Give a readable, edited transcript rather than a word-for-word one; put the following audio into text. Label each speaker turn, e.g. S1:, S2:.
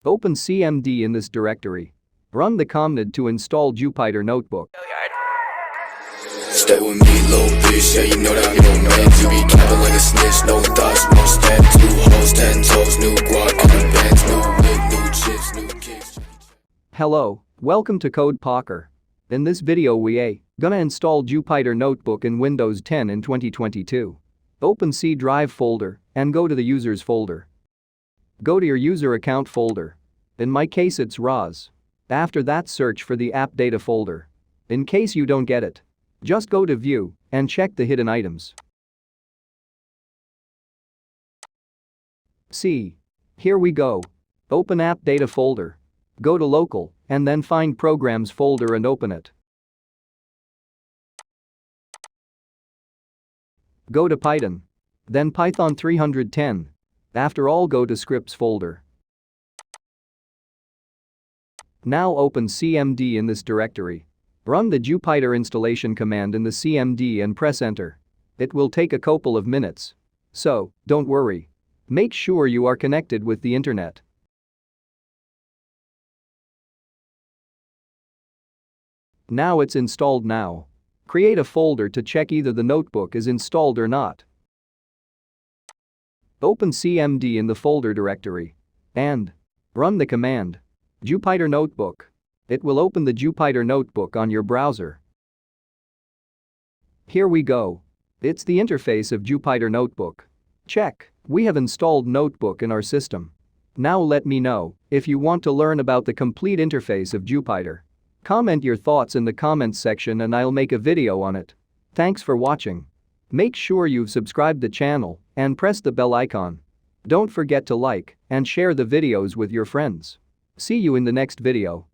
S1: Open CMD in this directory. Run the command to install Jupyter Notebook.
S2: Stay with me, little bitch, yeah, you know that I'm your man. You be capping like a snitch, no thoughts, one step, 2 hoes, 10 toes, new guac, new bands, new whip, new chips, new kicks.
S1: Hello, welcome to Code Poker. In this video we gonna install Jupyter Notebook in Windows 10 in 2022. Open C drive folder and go to the users folder. Go to your user account folder. In my case it's RAWs. After that search for the app data folder. In case you don't get it, just go to view and check the hidden items. See. Here we go. Open app data folder. Go to local and then find programs folder and open it. Go to Python. Then Python 310. After all, go to scripts folder. Now open CMD in this directory. Run the Jupyter installation command in the CMD and press enter. It will take a couple of minutes. So, don't worry. Make sure you are connected with the internet. Now it's installed now. Create a folder to check either the notebook is installed or not. Open CMD in the folder directory. And run the command Jupyter Notebook. It will open the Jupyter Notebook on your browser. Here we go. It's the interface of Jupyter Notebook. Check, we have installed Notebook in our system. Now let me know if you want to learn about the complete interface of Jupyter. Comment your thoughts in the comments section and I'll make a video on it. Thanks for watching. Make sure you've subscribed the channel and press the bell icon. Don't forget to like and share the videos with your friends. See you in the next video.